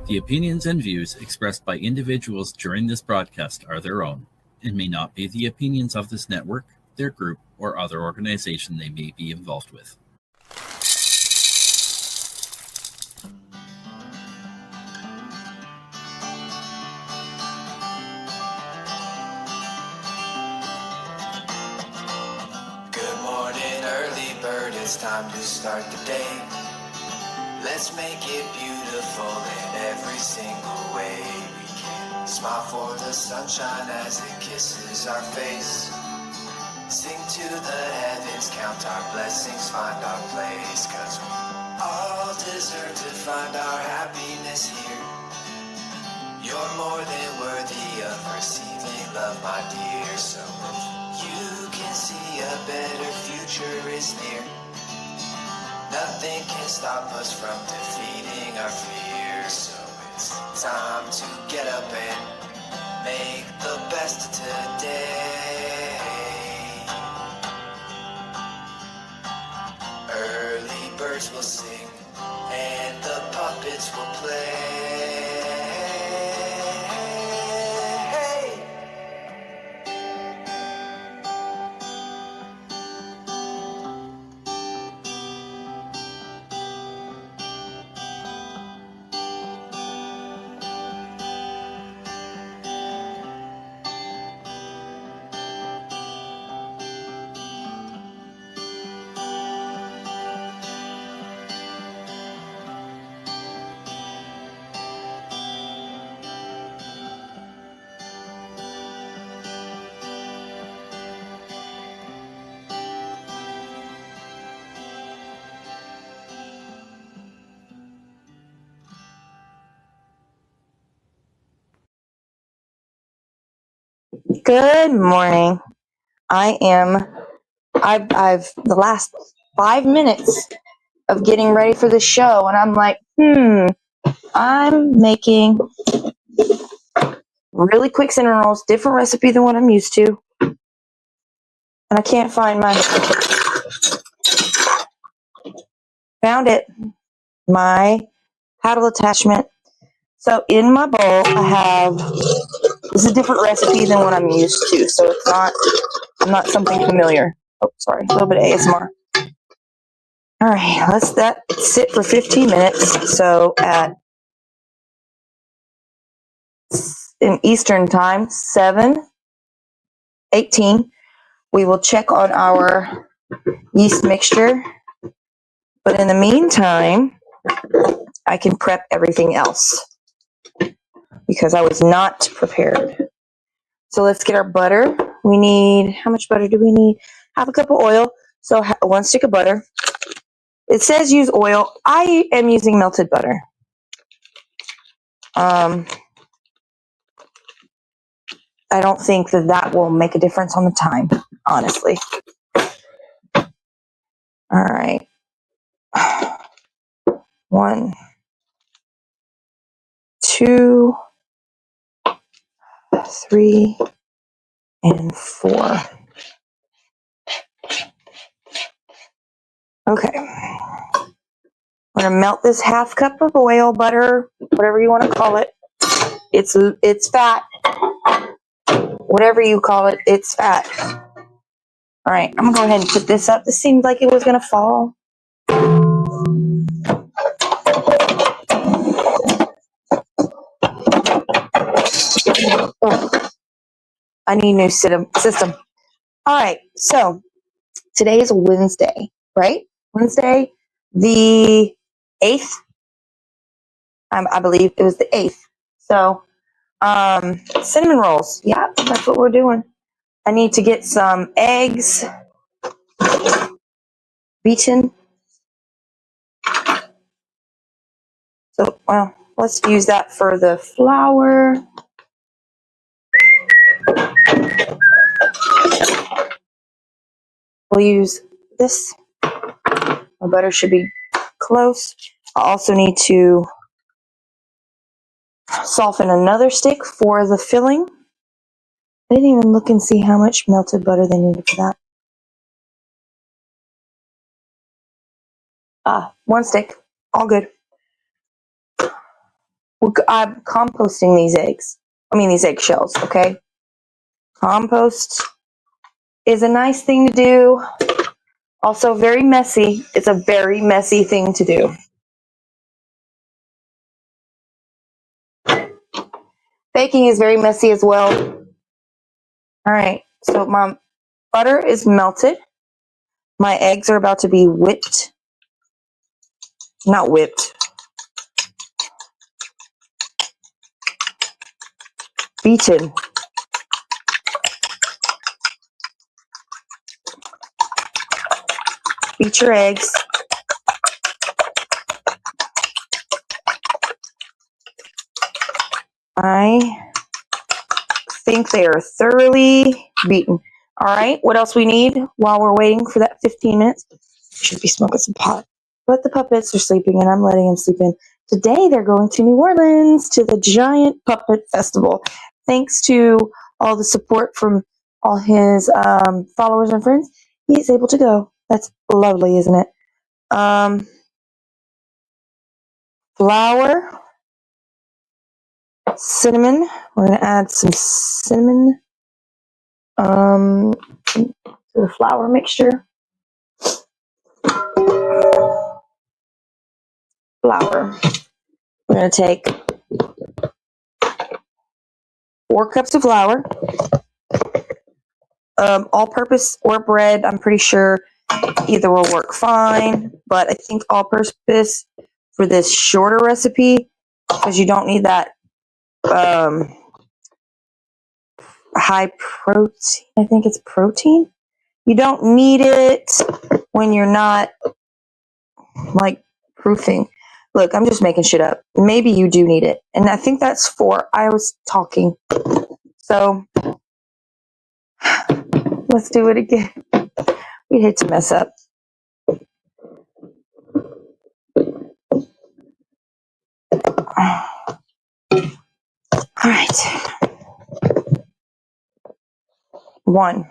The opinions and views expressed by individuals during this broadcast are their own and may not be the opinions of this network, their group, or other organization they may be involved with. Good morning, early bird, it's time to start the day. Let's make it beautiful in every single way we can. Smile for the sunshine as it kisses our face. Sing to the heavens, count our blessings, find our place. 'Cause we all deserve to find our happiness here. You're more than worthy of receiving love, my dear. So if you can see a better future is near, nothing can stop us from defeating our fears. So it's time to get up and make the best of today. Early birds will sing and the puppets will play. Good morning. I've the last 5 minutes of getting ready for the show, and I'm like, I'm making really quick cinnamon rolls, different recipe than what I'm used to, and I can't find my paddle attachment. So in my bowl, I have, this is a different recipe than what I'm used to, so I'm not something familiar. Oh, sorry, a little bit of ASMR. All right, let's that sit for 15 minutes. So in Eastern time, 7:18, we will check on our yeast mixture. But in the meantime, I can prep everything else because I was not prepared. So let's get our butter. We need, how much butter do we need? Half a cup of oil. So 1 stick of butter. It says use oil. I am using melted butter. I don't think that will make a difference on the time, honestly. All right. 1, 2, 3, and 4. Okay. I'm going to melt this half cup of oil, butter, whatever you want to call it. It's fat. Whatever you call it, it's fat. All right, I'm going to go ahead and put this up. This seemed like it was going to fall. Oh, I need a new system. All right, so today is Wednesday, right? Wednesday, the 8th. I believe it was the 8th. So, cinnamon rolls. Yeah, that's what we're doing. I need to get some eggs beaten. So, well, let's use that for the flour. We'll use this. My butter should be close. I also need to soften another stick for the filling. I didn't even look and see how much melted butter they needed for that. 1 stick. All good. I'm composting these eggs. These eggshells, okay? Compost is a nice thing to do. Also very messy. It's a very messy thing to do. Baking is very messy as well. All right, so my butter is melted. My eggs are about to be whipped. Not whipped. Beaten. Beat your eggs. I think they are thoroughly beaten. All right, what else we need while we're waiting for that 15 minutes? Should be smoking some pot. But the puppets are sleeping and I'm letting them sleep in. Today they're going to New Orleans to the Giant Puppet Festival. Thanks to all the support from all his followers and friends, he is able to go. That's lovely, isn't it? Flour, cinnamon. We're going to add some cinnamon to the flour mixture. Flour. We're going to take 4 cups of flour. All-purpose or bread, I'm pretty sure either will work fine, but I think all-purpose for this shorter recipe, because you don't need that high protein. I think it's protein. You don't need it when you're not like proofing. Look, I'm just making shit up. Maybe you do need it, and I think that's 4. I was talking, so let's do it again. We hate to mess up. All right. 1.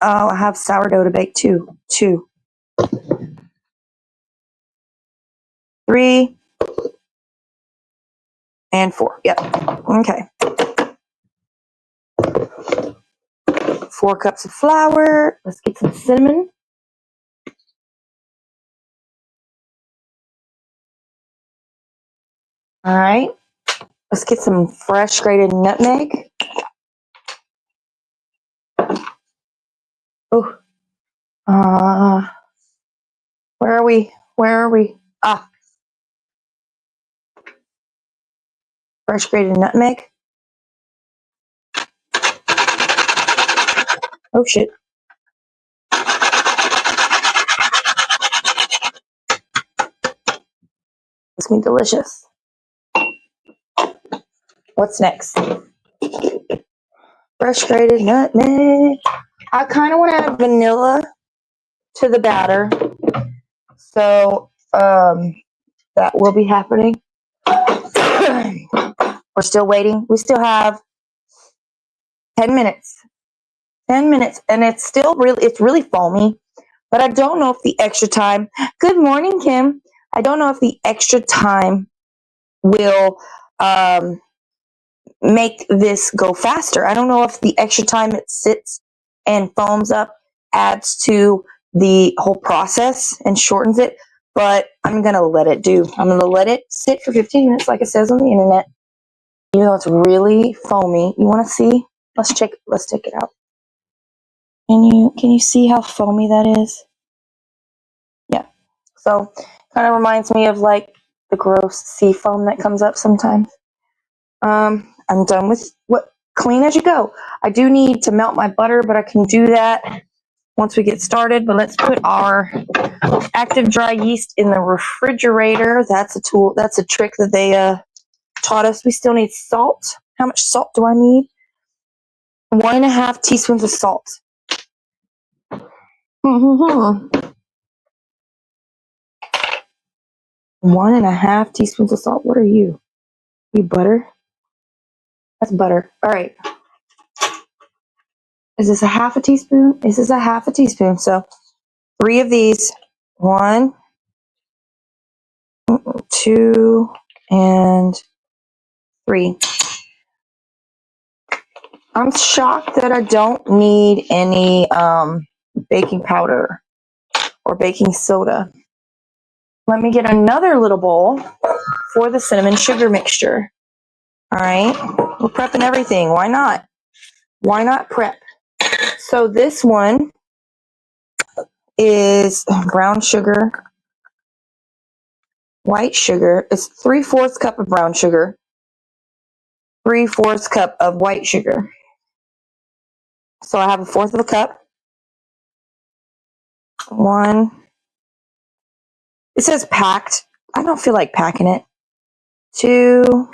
Oh, I have sourdough to bake too. 2. 3. And 4. Yep. Okay. 4 cups of flour. Let's get some cinnamon. All right. Let's get some fresh grated nutmeg. Oh. Where are we? Ah. Fresh grated nutmeg. Oh shit. It's gonna be delicious. What's next? Fresh grated nutmeg. I kind of want to add vanilla to the batter. So that will be happening. We're still waiting. We still have 10 minutes. 10 minutes. And it's still really foamy. But I don't know if the extra time. Good morning, Kim. I don't know if the extra time will make this go faster. I don't know if the extra time it sits and foams up adds to the whole process and shortens it. But I'm going to let it do. I'm going to let it sit for 15 minutes like it says on the internet. Even though it's really foamy. You want to see? Let's check it out. Can you see how foamy that is? Yeah. So kind of reminds me of like the gross sea foam that comes up sometimes. I'm done with clean as you go. I do need to melt my butter, but I can do that once we get started. But let's put our active dry yeast in the refrigerator. That's a tool. That's a trick that they taught us. We still need salt. How much salt do I need? 1.5 teaspoons of salt. 1.5 teaspoons of salt. What are you? You butter? That's butter. All right. Is this a half a teaspoon? This is a half a teaspoon. So 3 of these. 1, 2 and 3. I'm shocked that I don't need any baking powder or baking soda. Let me get another little bowl for the cinnamon sugar mixture. All right, we're prepping everything. Why not? Why not prep? So this one is brown sugar, white sugar. It's 3/4 cup of brown sugar, 3/4 cup of white sugar. So I have 1/4 of a cup. 1. It says packed. I don't feel like packing it. 2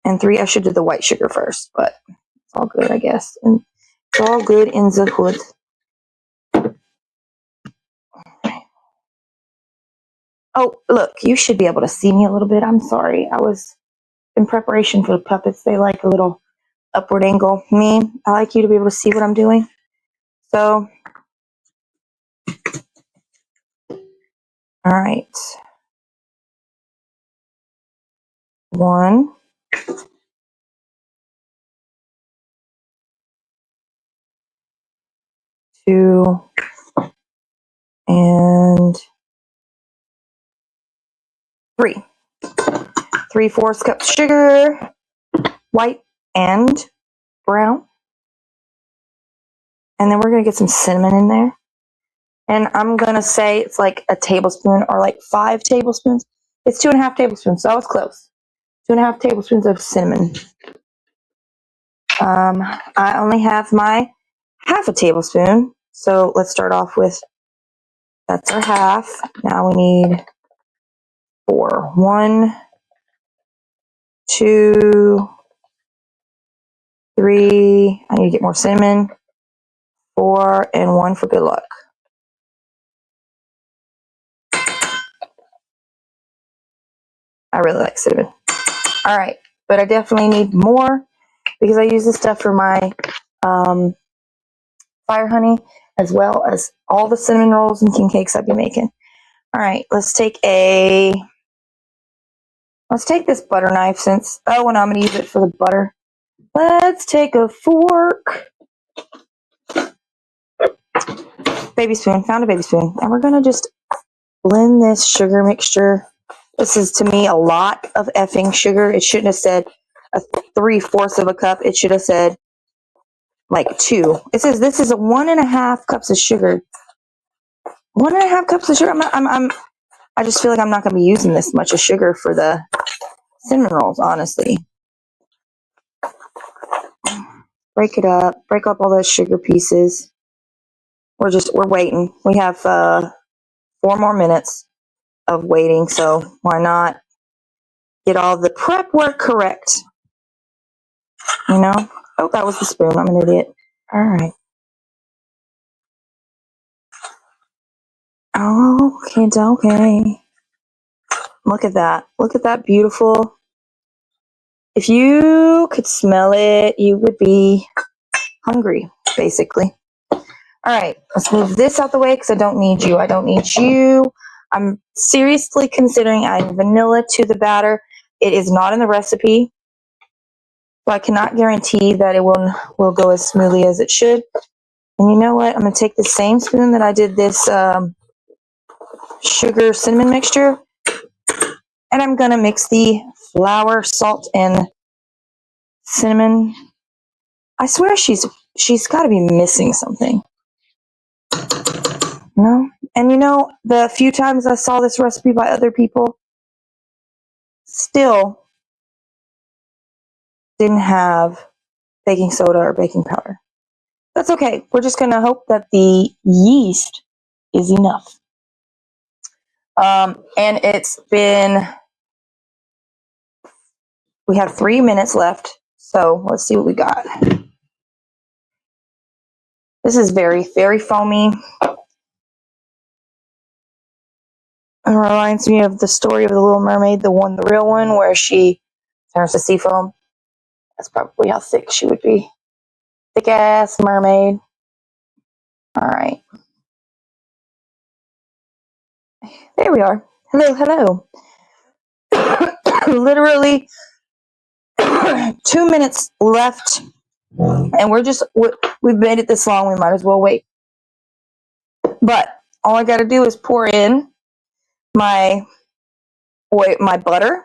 and 3. I should do the white sugar first, but it's all good, I guess. And it's all good in the hood. Oh, look, you should be able to see me a little bit. I'm sorry. I was in preparation for the puppets. They like a little upward angle. Me, I like you to be able to see what I'm doing. So, all right. 1, 2, and 3. 3/4 cup sugar, white and brown. And then we're going to get some cinnamon in there. And I'm going to say it's like a tablespoon or like 5 tablespoons. It's 2.5 tablespoons, so I was close. 2.5 tablespoons of cinnamon. I only have my 1/2 tablespoon. So let's start off with, that's our 1/2. Now we need 4. 1, 2, 3. I need to get more cinnamon. 4 and 1 for good luck. I really like cinnamon. All right, but I definitely need more because I use this stuff for my fire honey as well as all the cinnamon rolls and king cakes I've been making. All right, let's take this butter knife and I'm going to use it for the butter. Let's take a fork. Baby spoon, found a baby spoon. And we're going to just blend this sugar mixture. This is, to me, a lot of effing sugar. It shouldn't have said 3/4 of a cup. It should have said like 2. It says this is 1.5 cups of sugar. 1.5 cups of sugar. I just feel like I'm not going to be using this much of sugar for the cinnamon rolls, honestly. Break it up. Break up all those sugar pieces. We're waiting. We have 4 more minutes of waiting, so why not get all the prep work correct? You know? Oh, that was the spoon. I'm an idiot. All right. Okay. Look at that. Look at that beautiful. If you could smell it, you would be hungry, basically. All right, let's move this out the way because I don't need you. I'm seriously considering adding vanilla to the batter. It is not in the recipe, so I cannot guarantee that it will go as smoothly as it should. And you know what? I'm going to take the same spoon that I did this sugar cinnamon mixture, and I'm going to mix the flour, salt, and cinnamon. I swear she's got to be missing something. No? And the few times I saw this recipe by other people, still didn't have baking soda or baking powder. That's okay. We're just going to hope that the yeast is enough. And we have 3 minutes left. So let's see what we got. This is very, very foamy. It reminds me of the story of the Little Mermaid, the real one, where she turns to sea foam. That's probably how thick she would be. Thick ass mermaid. All right. There we are. Hello. Literally 2 minutes left, and we've made it this long, we might as well wait. But all I got to do is pour in my butter,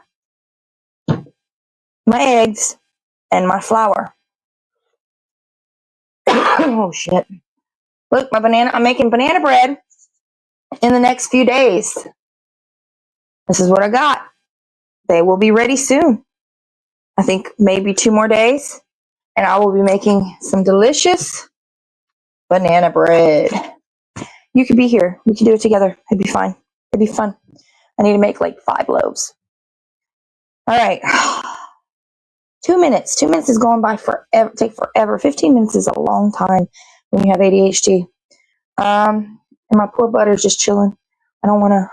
my eggs, and my flour. Oh, shit. Look, my banana. I'm making banana bread in the next few days. This is what I got. They will be ready soon. I think maybe 2 more days, and I will be making some delicious banana bread. You could be here. We could do it together. It'd be fine. It'd be fun. I need to make like 5 loaves. All right. 2 minutes. 2 minutes is going by forever. Take forever. 15 minutes is a long time when you have ADHD. And my poor butter's just chilling. I don't want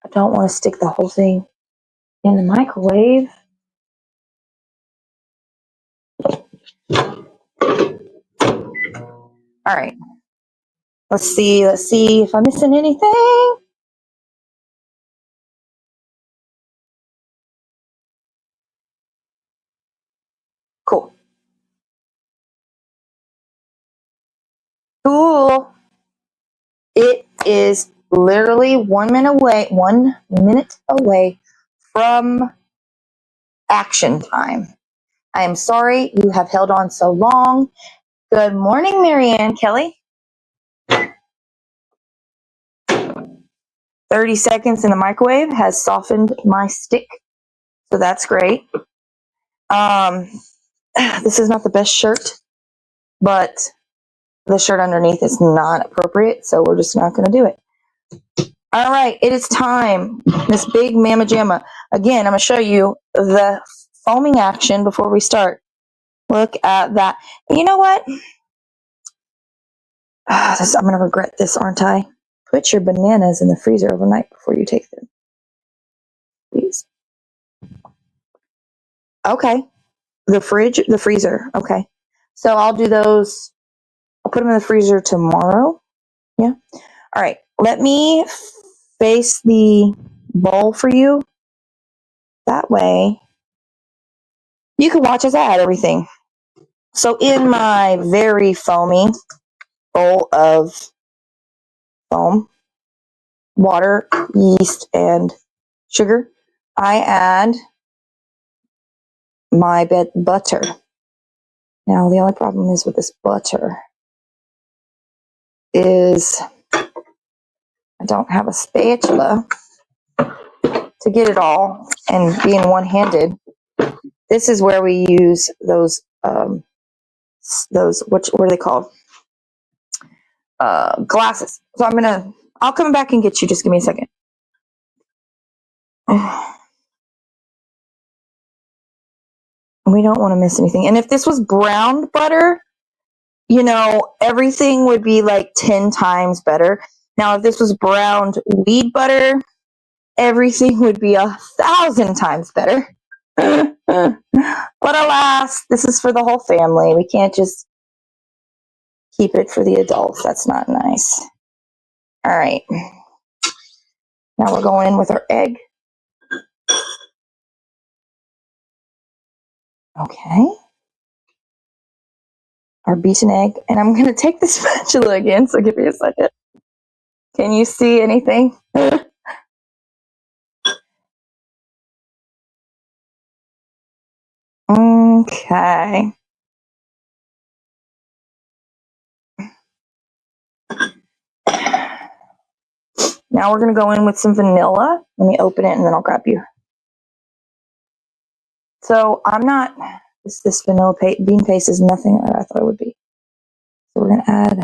to stick the whole thing in the microwave. All right. Let's see if I'm missing anything. Cool. It is literally 1 minute away from action time. I am sorry you have held on so long. Good morning, Marianne Kelly. 30 seconds in the microwave has softened my stick, so that's great. This is not the best shirt, but the shirt underneath is not appropriate, so we're just not going to do it. All right, it is time. This big Mama Jamma. Again, I'm going to show you the foaming action before we start. Look at that. You know what? I'm going to regret this, aren't I? Put your bananas in the freezer overnight before you take them. Please. Okay. The freezer. Okay. So I'll do those. I'll put them in the freezer tomorrow. Yeah. All right. Let me face the bowl for you. That way you can watch as I add everything. So in my very foamy bowl of foam, water, yeast, and sugar, I add my butter. Now, the only problem is with this butter is I don't have a spatula to get it all, and being one-handed, this is where we use those what are they called? Glasses. So I'll come back and get you. Just give me a second. We don't want to miss anything. And if this was brown butter, everything would be like 10 times better. Now, if this was browned wheat butter, everything would be 1,000 times better. But alas, this is for the whole family. We can't just keep it for the adults. That's not nice. All right. Now we're going in with our egg. Okay. Our beaten egg. And I'm going to take the spatula again, so give me a second. Can you see anything? Okay. Now we're going to go in with some vanilla. Let me open it and then I'll grab you. So this vanilla bean paste is nothing like I thought it would be. So we're going to add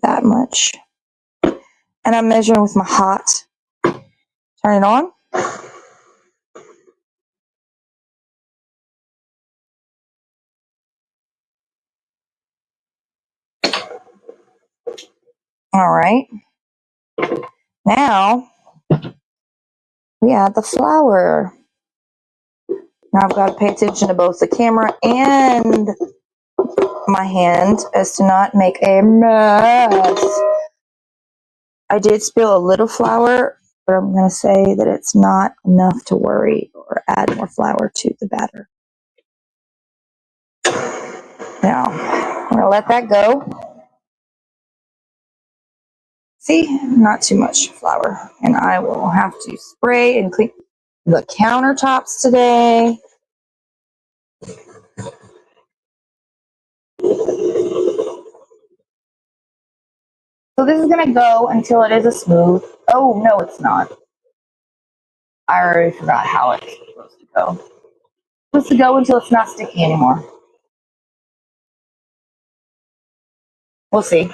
that much. And I'm measuring with my hot. Turn it on. All right. Now we add the flour. Now I've got to pay attention to both the camera and my hand as to not make a mess. I did spill a little flour, but I'm going to say that it's not enough to worry or add more flour to the batter. Now, I'm going to let that go. See, not too much flour. And I will have to spray and clean the countertops today. So this is going to go until it is a smooth. Oh, no, it's not. I already forgot how it's supposed to go. It's supposed to go until it's not sticky anymore. We'll see.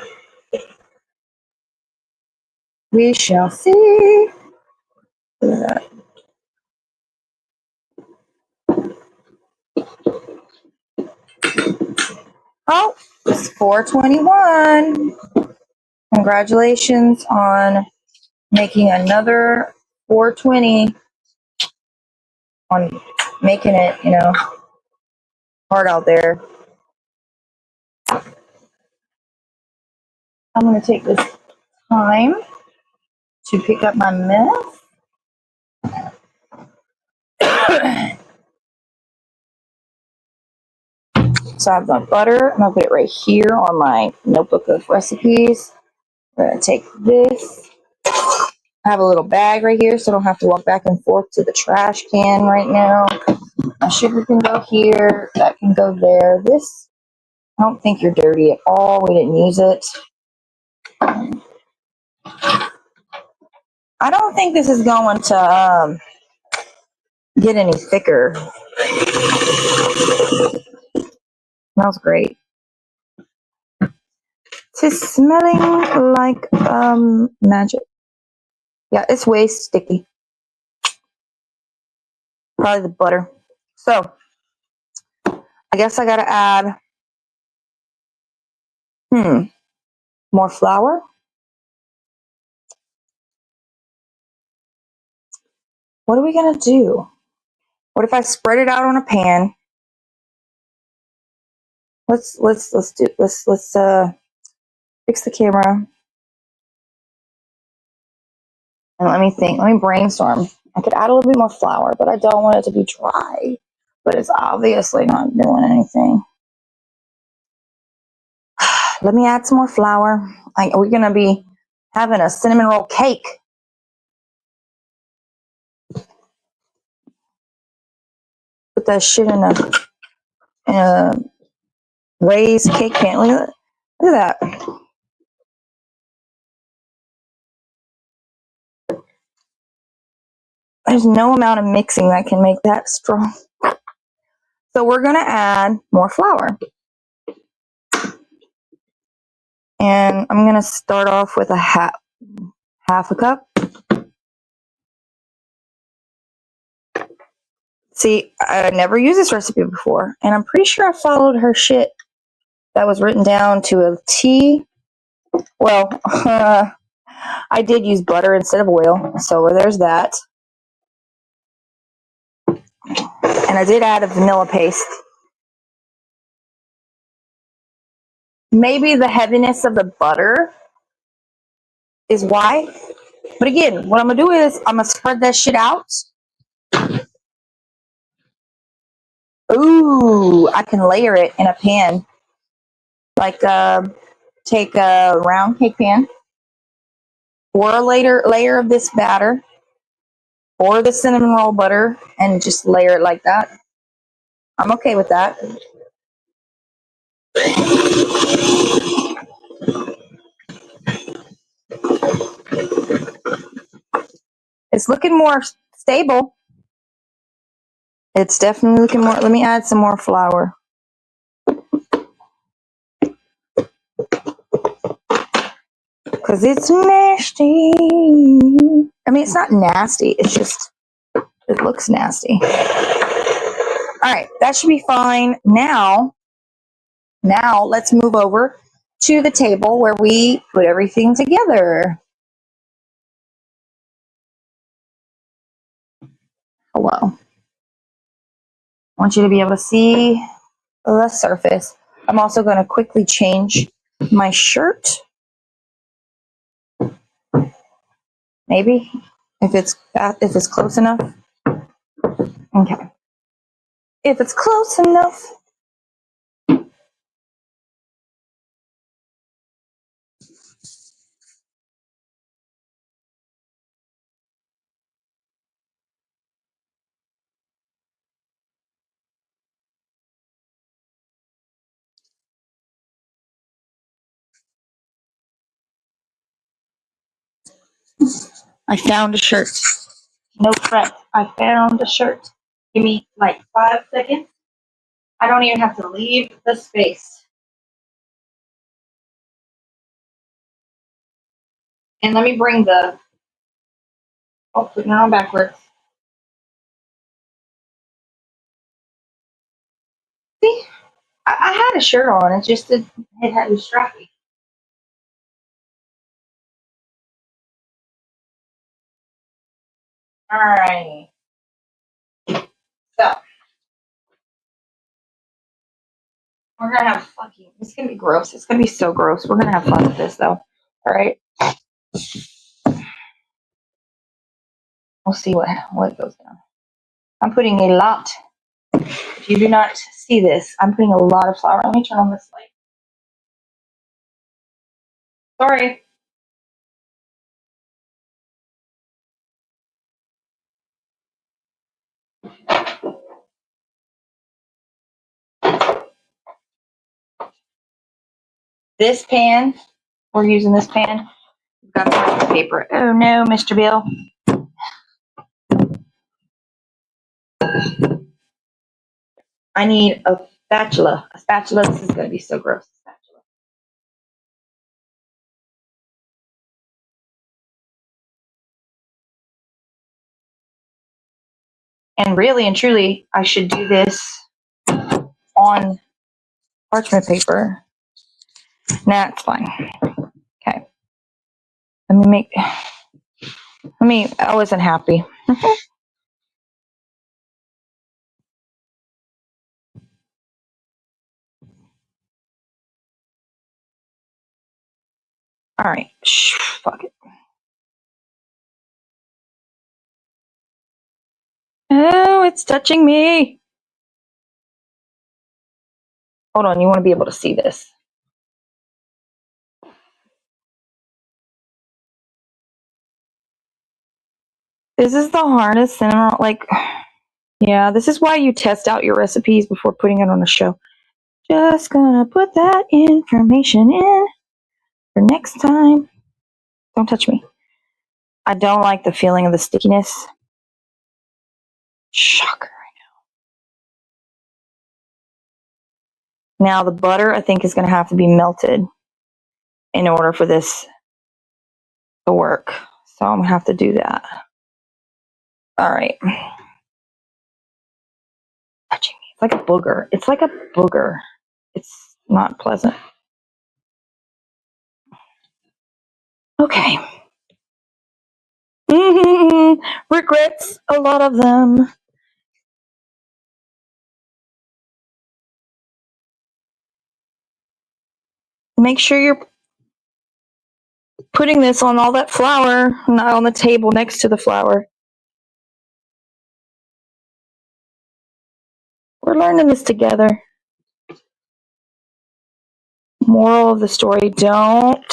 We shall see. Look at that. Oh, it's 4:21. Congratulations on making another 420. On making it, hard out there. I'm going to take this time to pick up my mess. So I have my butter. I'm going to put it right here on my notebook of recipes. I'm going to take this. I have a little bag right here, so I don't have to walk back and forth to the trash can right now. My sugar can go here. That can go there. This, I don't think you're dirty at all. We didn't use it. I don't think this is going to get any thicker. Smells great. It's smelling like magic. Yeah, it's way sticky. Probably the butter. So, I guess I gotta add more flour. What are we gonna do? What if I spread it out on a pan? Let's fix the camera. And let me think. Let me brainstorm. I could add a little bit more flour, but I don't want it to be dry. But it's obviously not doing anything. Let me add some more flour. We're going to be having a cinnamon roll cake. Put that shit in a raised cake pan. Look at that. There's no amount of mixing that can make that strong. So we're going to add more flour. And I'm going to start off with a half a cup. See, I never used this recipe before, and I'm pretty sure I followed her shit that was written down to a T. Well, I did use butter instead of oil, so there's that. And I did add a vanilla paste. Maybe the heaviness of the butter is why. But again, what I'm going to do is I'm going to spread that shit out. Ooh, I can layer it in a pan. Like, take a round cake pan. Pour a layer of this batter. Pour the cinnamon roll butter and just layer it like that. I'm okay with that. It's looking more stable. It's definitely looking more. Let me add some more flour. Because it's nasty. I mean, it's not nasty. It's just, it looks nasty. All right, that should be fine. Now let's move over to the table where we put everything together. Hello. I want you to be able to see the surface. I'm also going to quickly change my shirt. Maybe if it's close enough. Okay. If it's close enough. I found a shirt. No prep. I found a shirt. Give me like 5 seconds. I don't even have to leave the space. And let me bring the. Oh, now I'm backwards. See, I had a shirt on. It just it had me strappy. All right. So we're gonna have fucking. It's gonna be gross. It's gonna be so gross. We're gonna have fun with this though. All right. We'll see what goes down. I'm putting a lot. If you do not see this, I'm putting a lot of flour. Let me turn on this light. Sorry. This pan, we're using this pan. We've got parchment paper. Oh no, Mr. Bill. I need a spatula. A spatula. This is going to be so gross. Spatula. And really and truly, I should do this on parchment paper. Nah, it's fine. Okay. I wasn't happy. All right. Fuck it. Oh, it's touching me. Hold on. You want to be able to see this. This is the hardest cinnamon. Yeah, this is why you test out your recipes before putting it on a show. Just gonna put that information in for next time. Don't touch me. I don't like the feeling of the stickiness. Shocker. Now the butter, I think, is going to have to be melted in order for this to work. So I'm going to have to do that. All right. Touching me. It's like a booger. It's like a booger. It's not pleasant. Okay. Regrets, a lot of them. Make sure you're putting this on all that flour, not on the table next to the flour. We're learning this together. Moral of the story, don't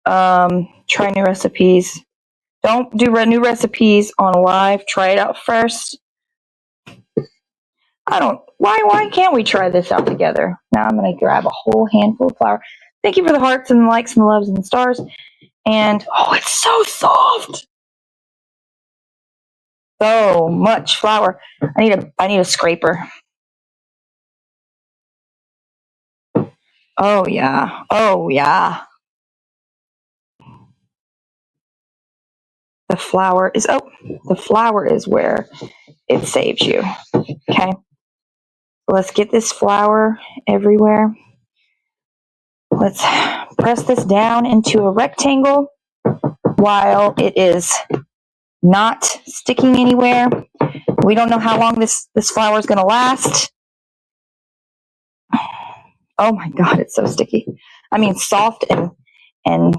try new recipes. Don't do new recipes on live. Try it out first. Why can't we try this out together? Now I'm going to grab a whole handful of flour. Thank you for the hearts and the likes and the loves and the stars. And, oh, it's so soft. So much flour. I need a scraper. Oh, yeah. Oh, yeah. The flour is where it saves you. Okay. Let's get this flour everywhere. Let's press this down into a rectangle while it is not sticking anywhere. We don't know how long this flour is going to last. Oh my God, it's so sticky. I mean, soft and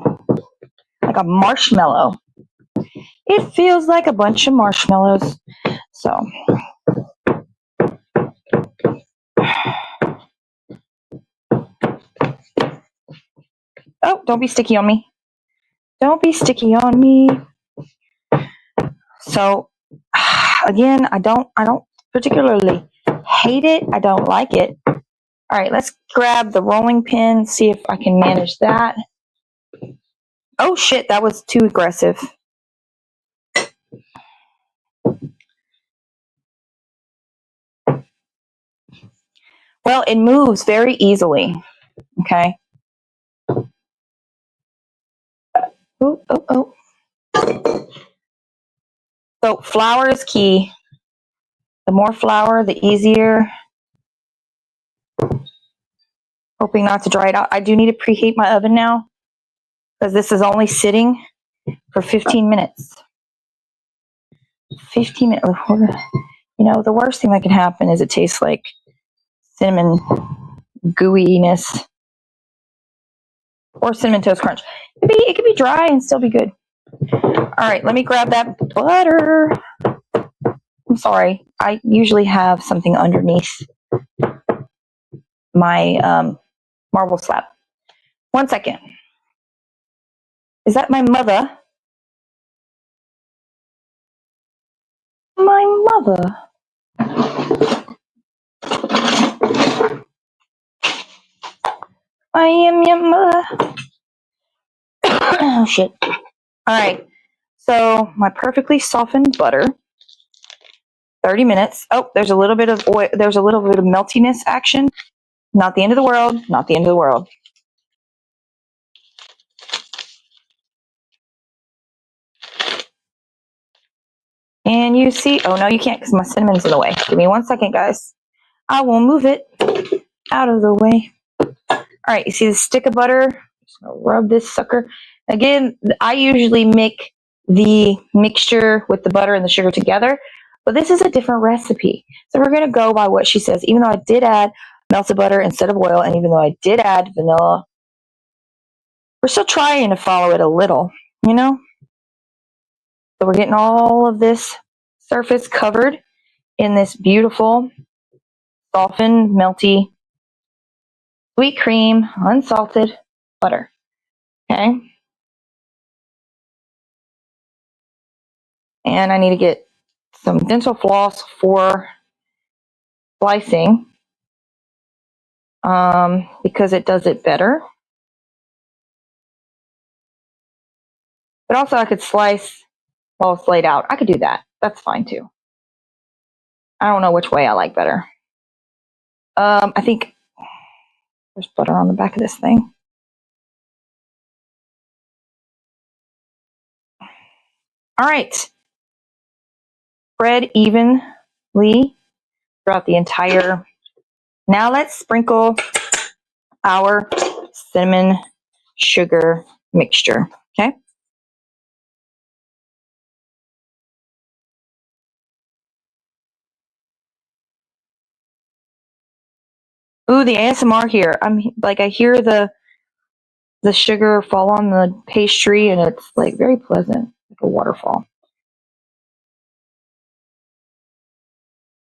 like a marshmallow. It feels like a bunch of marshmallows. So, oh, don't be sticky on me. Don't be sticky on me. So, again, I don't particularly hate it. I don't like it. All right, let's grab the rolling pin, see if I can manage that. Oh shit, that was too aggressive. Well, it moves very easily. Okay. Oh, oh, oh. So flour is key. The more flour, the easier. Hoping not to dry it out. I do need to preheat my oven now because this is only sitting for 15 minutes. 15 minutes. You know, the worst thing that can happen is it tastes like cinnamon gooiness or cinnamon toast crunch. It could be dry and still be good. All right, let me grab that butter. I'm sorry. I usually have something underneath my marble slab. 1 second. Is that my mother? My mother. I am your mother. Oh, shit. All right. So my perfectly softened butter. 30 minutes. Oh, there's a little bit of oil. There's a little bit of meltiness action. Not the end of the world. Not the end of the world. And you see, oh no, you can't because my cinnamon's in the way. Give me 1 second, guys. I will move it out of the way. All right, you see the stick of butter? Just gonna rub this sucker. Again, I usually make the mixture with the butter and the sugar together, but this is a different recipe. So we're gonna go by what she says. Even though I did add melted butter instead of oil, and even though I did add vanilla, we're still trying to follow it a little, you know? So we're getting all of this surface covered in this beautiful, softened, melty, sweet cream, unsalted butter. Okay? And I need to get some dental floss for slicing because it does it better. But also I could slice while it's laid out. I could do that. That's fine too. I don't know which way I like better. I think there's butter on the back of this thing. All right. Spread evenly throughout the entire. Now let's sprinkle our cinnamon sugar mixture. Okay. Ooh, the ASMR here. I'm like, I hear the sugar fall on the pastry, and it's like very pleasant, like a waterfall.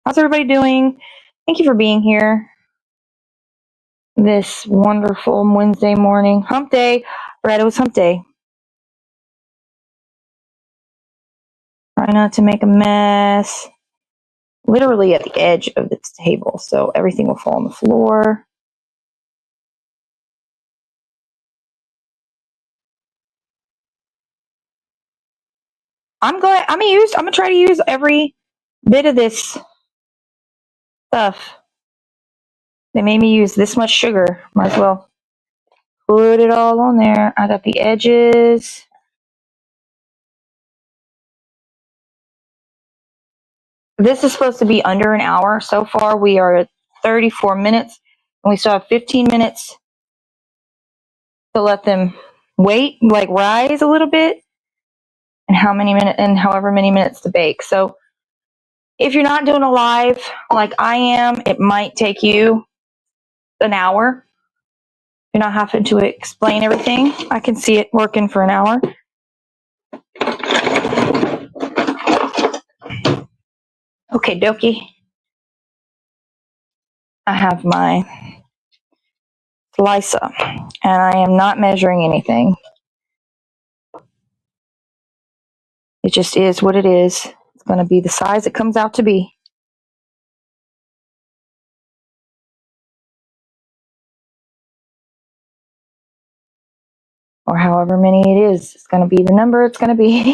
How's everybody doing? Thank you for being here this wonderful Wednesday morning. Hump day. Right, it was hump day. Try not to make a mess. Literally at the edge of the table, so everything will fall on the floor. I'm gonna try to use every bit of this stuff. They made me use this much sugar. Might as well put it all on there. I got the edges. This is supposed to be under an hour. So far, we are at 34 minutes, and we still have 15 minutes to let them wait, like rise a little bit, and however many minutes to bake. So if you're not doing a live like I am, it might take you an hour. You're not having to explain everything. I can see it working for an hour. Okay, dokie. I have my slicer, and I am not measuring anything. It just is what it is. It's going to be the size it comes out to be. Or however many it is. It's going to be the number it's going to be.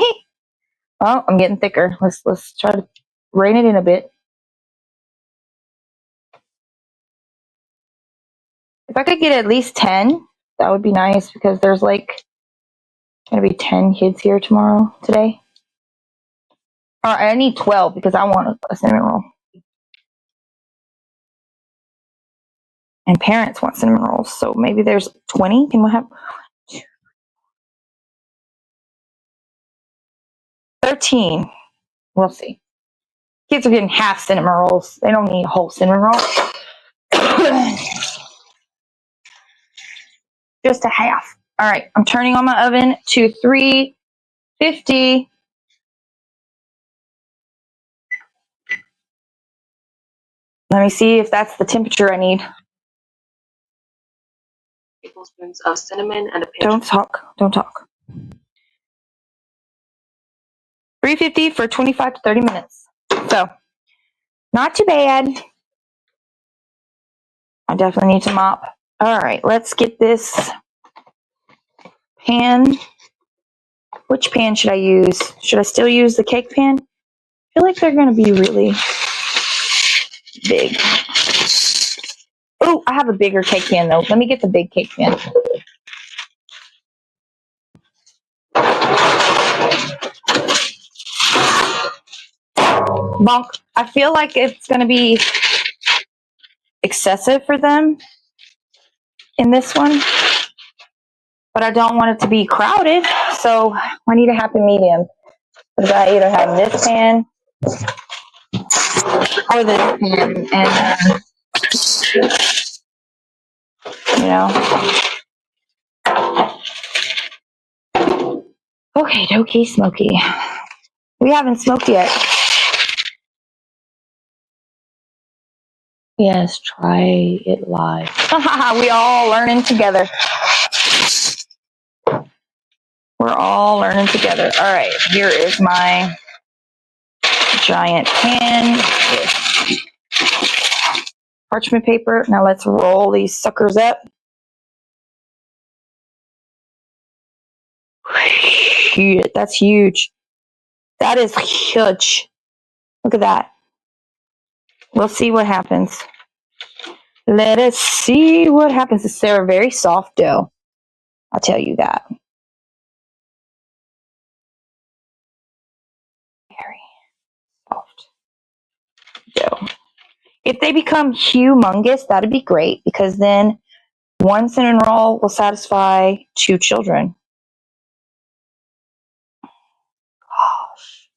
Oh, I'm getting thicker. Let's try to rein it in a bit. If I could get at least 10, that would be nice because there's like going to be 10 kids here today. Or I need 12 because I want a cinnamon roll. And parents want cinnamon rolls, so maybe there's 20. Can we have 13? We'll see. Kids are getting half cinnamon rolls. They don't need a whole cinnamon roll. Just a half. All right, I'm turning on my oven to 350. Let me see if that's the temperature I need. Tablespoons of cinnamon and a pinch. Don't talk. 350 for 25 to 30 minutes. So, not too bad. I definitely need to mop. All right, let's get this pan. Which pan should I use? Should I still use the cake pan? I feel like they're going to be really big. Oh, I have a bigger cake pan though. Let me get the big cake pan. Bonk. I feel like it's going to be excessive for them in this one, but I don't want it to be crowded, so I need a happy medium. Because I either have this pan or this pan, and you know. Okay, dokie, smoky. We haven't smoked yet. Yes, try it live. We all learning together. We're all learning together. All right, here is my giant pan with parchment paper. Now let's roll these suckers up. Shit, that's huge. That is huge. Look at that. We'll see what happens. Let us see what happens. It's a very soft dough. I'll tell you that. Very soft dough. If they become humongous, that'd be great because then one cinnamon roll will satisfy 2 children. Gosh.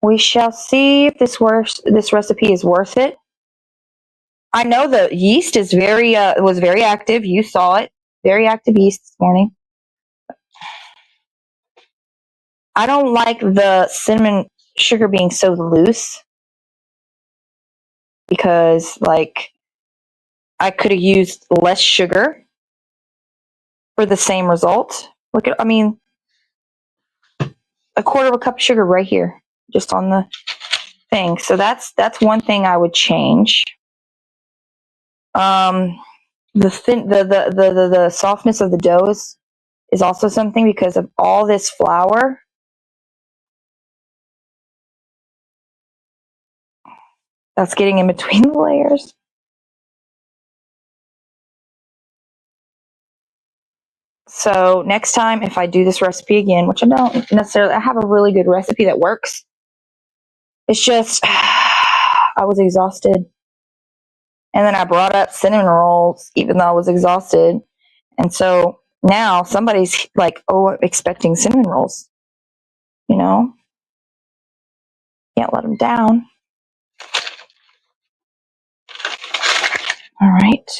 We shall see if this recipe is worth it. I know the yeast is was very active. You saw it. Very active yeast this morning. I don't like the cinnamon sugar being so loose because, like, I could have used less sugar for the same result. Look at, I mean, a quarter of a cup of sugar right here, just on the thing. So that's one thing I would change. The softness of the dough is also something because of all this flour. That's getting in between the layers. So next time, if I do this recipe again, which I don't necessarily, I have a really good recipe that works. It's just, I was exhausted. And then I brought up cinnamon rolls, even though I was exhausted. And so now somebody's like, oh, expecting cinnamon rolls. You know? Can't let them down. All right.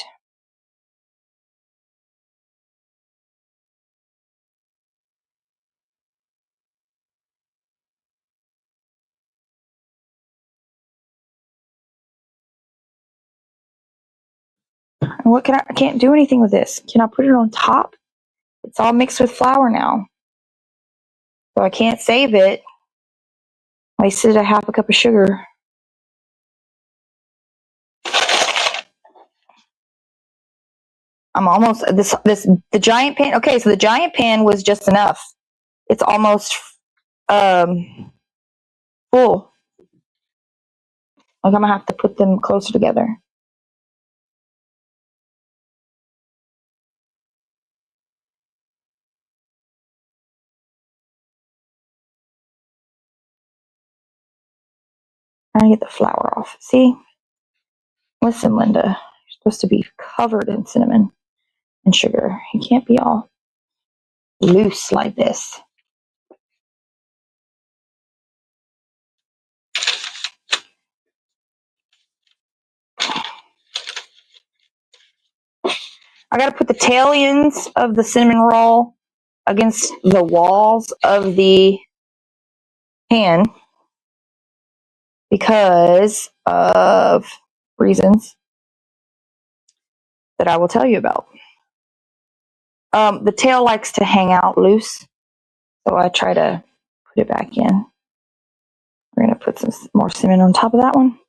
What can I can't do anything with this. Can I put it on top? It's all mixed with flour now. So I can't save it. I wasted a half a cup of sugar. I'm almost the giant pan. Okay, so the giant pan was just enough. It's almost full. Like I'm gonna have to put them closer together. Trying to get the flour off. See? Listen, Linda, you're supposed to be covered in cinnamon and sugar. You can't be all loose like this. I gotta put the tail ends of the cinnamon roll against the walls of the pan because of reasons that I will tell you about. The tail likes to hang out loose, so I try to put it back in. We're going to put some more cinnamon on top of that one.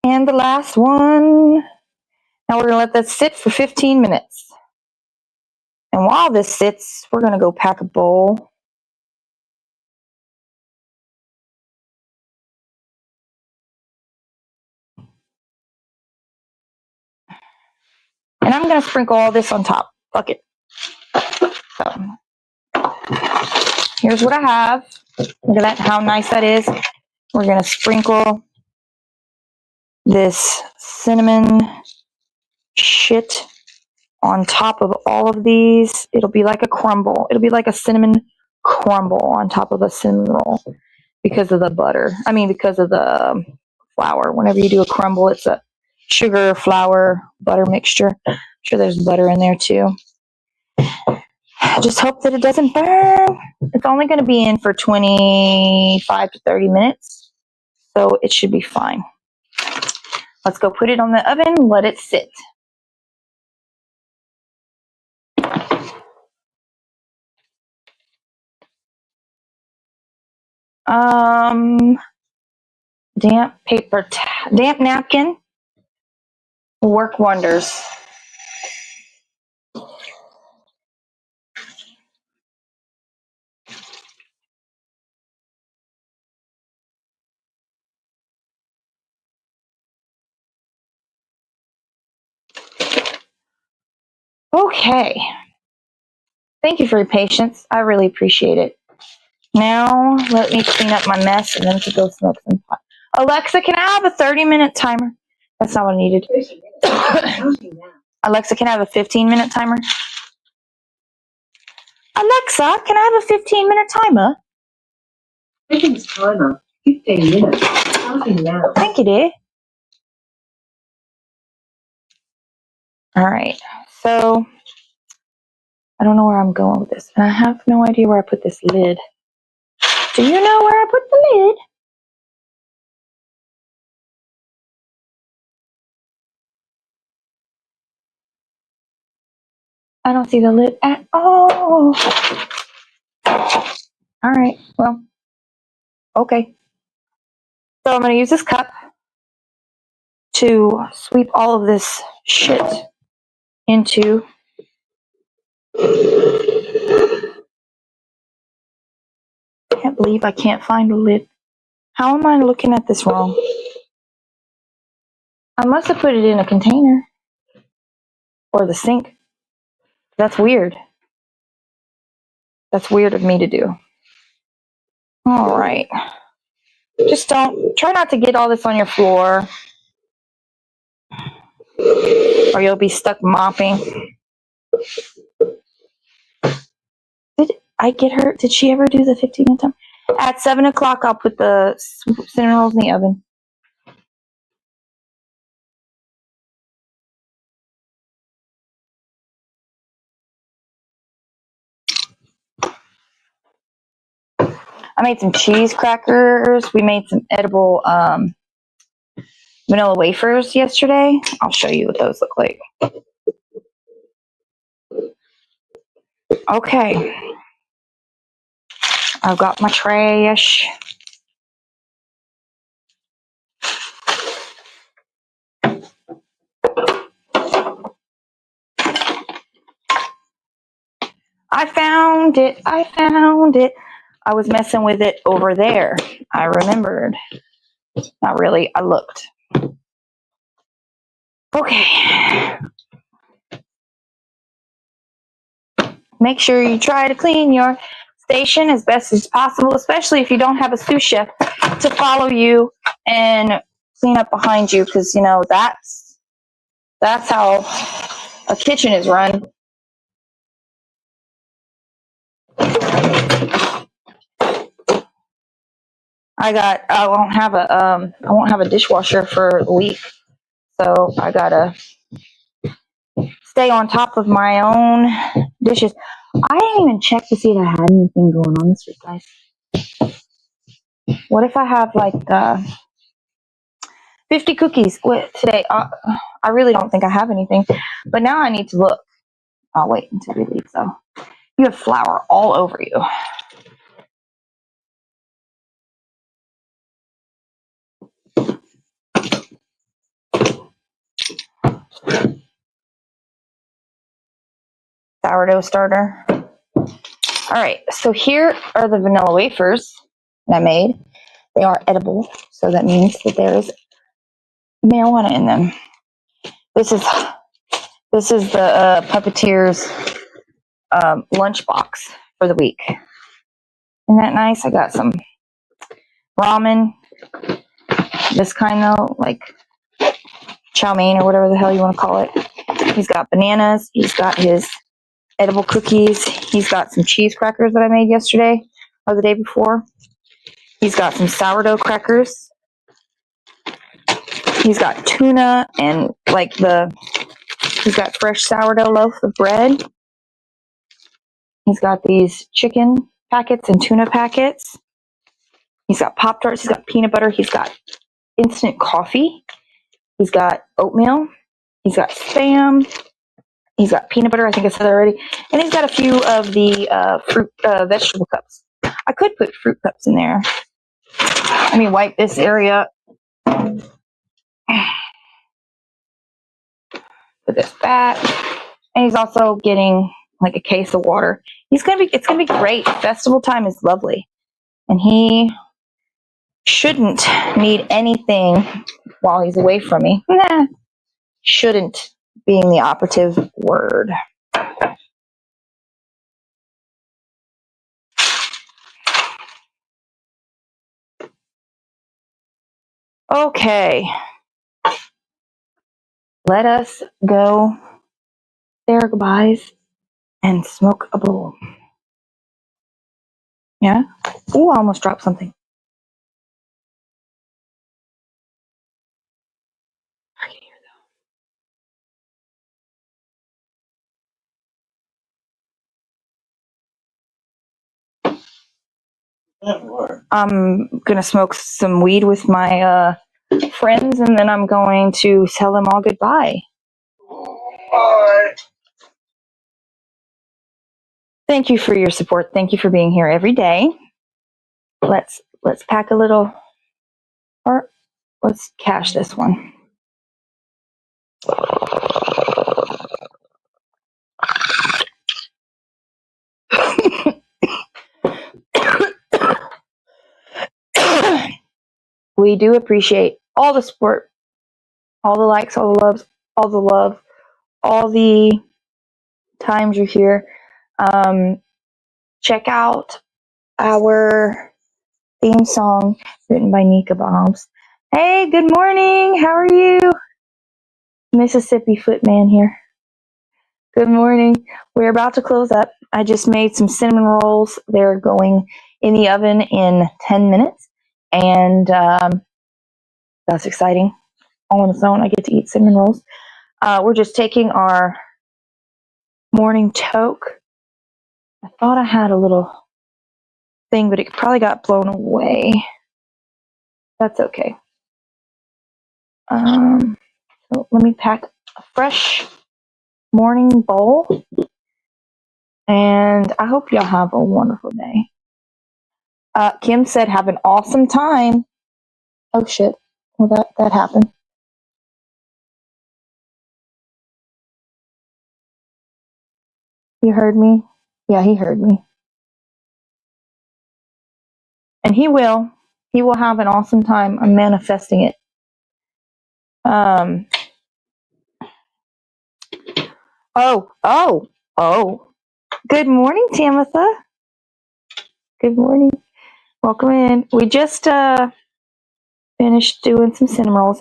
And the last one. Now we're going to let that sit for 15 minutes. And while this sits, we're going to go pack a bowl. And I'm going to sprinkle all this on top. Fuck it. So, here's what I have. Look at that, how nice that is. We're going to sprinkle this cinnamon shit on top of all of these. It'll be like a crumble. It'll be like a cinnamon crumble on top of a cinnamon roll because of the butter. I mean, because of the flour. Whenever you do a crumble, it's a sugar, flour, butter mixture. I'm sure there's butter in there too. I just hope that it doesn't burn. It's only going to be in for 25 to 30 minutes, so it should be fine. Let's go put it on the oven, let it sit. Damp napkin will work wonders. Okay. Thank you for your patience. I really appreciate it. Now, let me clean up my mess and then to go smoke some pot. Alexa, can I have a 30-minute timer? That's not what I needed. Alexa, can I have a 15-minute timer? Alexa, can I have a 15-minute timer? Seconds timer, 15 minutes, starting now. Thank you, dear. All right, so I don't know where I'm going with this, and I have no idea where I put this lid. Do you know where I put the lid? I don't see the lid at all. All right, well, okay. So I'm going to use this cup to sweep all of this shit into I can't believe I can't find a lid. How am I looking at this wrong? I must have put it in a container or the sink. That's weird. That's weird of me to do. All right. Just try not to get all this on your floor or you'll be stuck mopping. Did I get her? Did she ever do the 15-minute time? At 7 o'clock, I'll put the cinnamon rolls in the oven. I made some cheese crackers. We made some edible vanilla wafers yesterday. I'll show you what those look like. Okay. I've got my trash. I found it. I was messing with it over there. I remembered. Not really. I looked. Okay. Make sure you try to clean your station as best as possible, especially if you don't have a sous chef to follow you and clean up behind you, because, you know, that's how a kitchen is run. I won't have a dishwasher for a week, so I gotta stay on top of my own dishes. I didn't even check to see if I had anything going on this week, guys. What if I have like 50 cookies today? I really don't think I have anything, but now I need to look. I'll wait until we leave, though. You have flour all over you. Sourdough starter. All right, so here are the vanilla wafers that I made. They are edible, so that means that there is marijuana in them. This is the puppeteer's lunchbox for the week. Isn't that nice? I got some ramen, this kind of like chow mein or whatever the hell you want to call it. He's got bananas. He's got his edible cookies. He's got some cheese crackers that I made yesterday or the day before. He's got some sourdough crackers. He's got tuna and he's got fresh sourdough loaf of bread. He's got these chicken packets and tuna packets. He's got Pop-Tarts. He's got peanut butter. He's got instant coffee. He's got oatmeal. He's got Spam. He's got peanut butter. I think I said that already. And he's got a few of the vegetable cups. I could put fruit cups in there. Let me wipe this area. Put this back. And he's also getting like a case of water. It's gonna be great. Festival time is lovely. And he shouldn't need anything while he's away from me. Shouldn't being the operative word. Okay. Let us go say our goodbyes and smoke a bowl. Yeah? Ooh, I almost dropped something. I can hear that. I'm going to smoke some weed with my friends, and then I'm going to tell them all goodbye. Bye. Thank you for your support. Thank you for being here every day. Let's pack a little, or let's cash this one. We do appreciate all the support, all the likes, all the loves, all the love, all the times you're here. Check out our theme song written by Nika Bobs. Hey, good morning. How are you? Mississippi Footman here. Good morning. We're about to close up. I just made some cinnamon rolls. They're going in the oven in 10 minutes. And that's exciting. All on its own, I get to eat cinnamon rolls. We're just taking our morning toke. I thought I had a little thing, but it probably got blown away. That's okay. So let me pack a fresh morning bowl. And I hope y'all have a wonderful day. Kim said, have an awesome time. Oh, shit. Well, that happened. You heard me? Yeah, he heard me. And he will. He will have an awesome time. I'm manifesting it. Oh. Good morning, Tamitha. Good morning. Welcome in. We just finished doing some cinnamon rolls,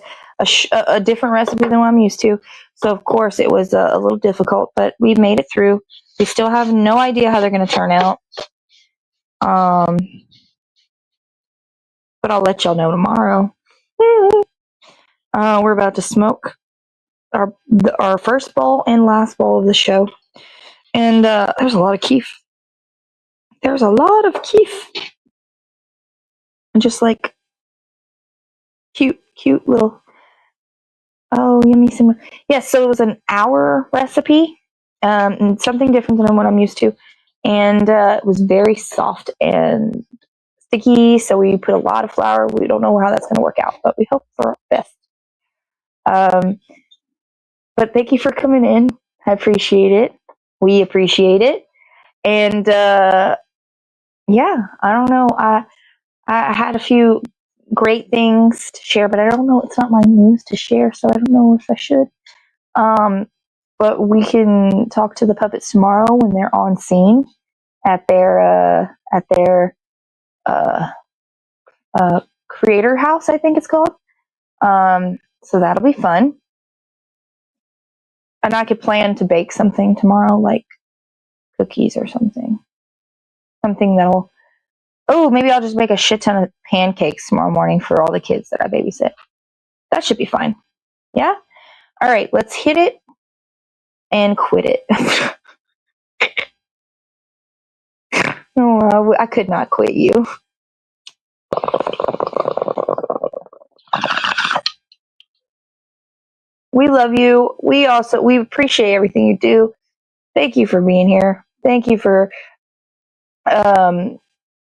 a different recipe than what I'm used to. So, of course, it was a little difficult, but we made it through. We still have no idea how they're going to turn out. But I'll let y'all know tomorrow. We're about to smoke our first bowl and last bowl of the show. And there's a lot of keef. There's a lot of keef. And just like cute little, oh, yummy cinnamon. Yes, so it was an hour recipe, and something different than what I'm used to. And it was very soft and sticky, so we put a lot of flour. We don't know how that's going to work out, but we hope for our best. But thank you for coming in. I appreciate it. We appreciate it. And yeah, I don't know. I had a few great things to share, but I don't know. It's not my news to share, so I don't know if I should. But we can talk to the puppets tomorrow when they're on scene at their creator house, I think it's called. So that'll be fun. And I could plan to bake something tomorrow, like cookies or something. Something that'll, maybe I'll just make a shit ton of pancakes tomorrow morning for all the kids that I babysit. That should be fine. Yeah? All right, let's hit it and quit it. No, I could not quit you. We love you. We appreciate everything you do. Thank you for being here. Thank you for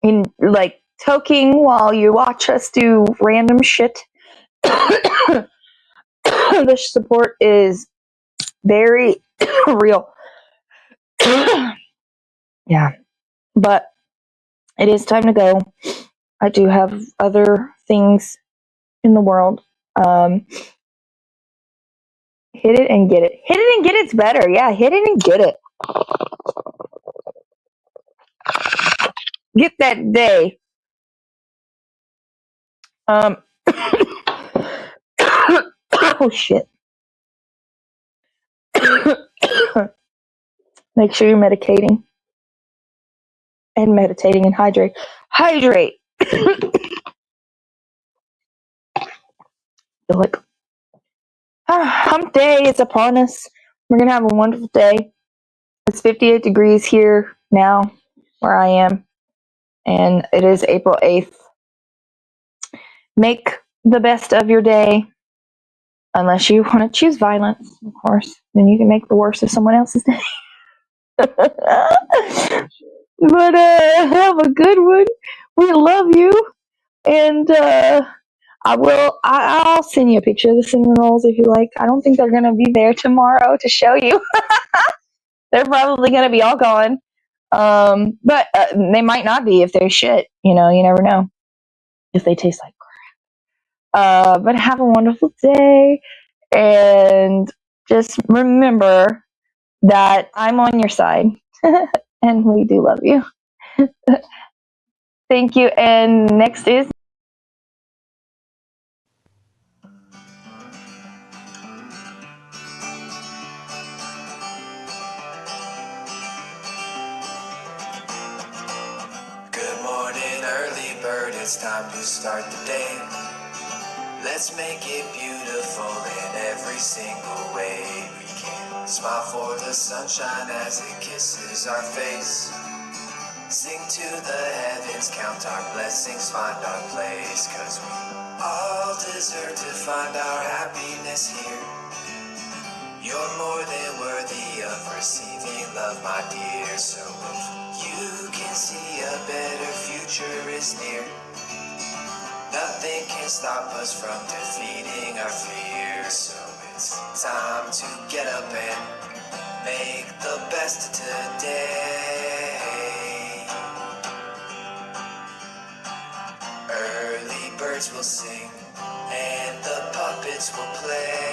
toking while you watch us do random shit. The support is very real. Yeah. But it is time to go. I do have other things in the world. Hit it and get it. Hit it and get it's better. Yeah, hit it and get it. Get that day. Oh shit. Make sure you're medicating and meditating and hydrate. Hydrate. Like hump day is upon us. We're gonna have a wonderful day. It's 58 degrees here now where I am, and it is April 8th. Make the best of your day, unless you want to choose violence, of course. Then you can make the worst of someone else's day. But have a good one. We love you, and I'll send you a picture of the cinnamon rolls if you like. I don't think they're gonna be there tomorrow to show you. They're probably gonna be all gone. But they might not be if they're shit. You never know if they taste like crap. But have a wonderful day, and just remember that I'm on your side, and we do love you. Thank you. And next is. Good morning, early bird, it's time to start the day. Let's make it beautiful in every single way we can. Smile for the sunshine as it kisses our face. Sing to the heavens, count our blessings, find our place, 'cause we all deserve to find our happiness here. You're more than worthy of receiving love, my dear. So if you can see a better future is near, nothing can stop us from defeating our fears. So it's time to get up and make the best of today. Early birds will sing and the puppets will play.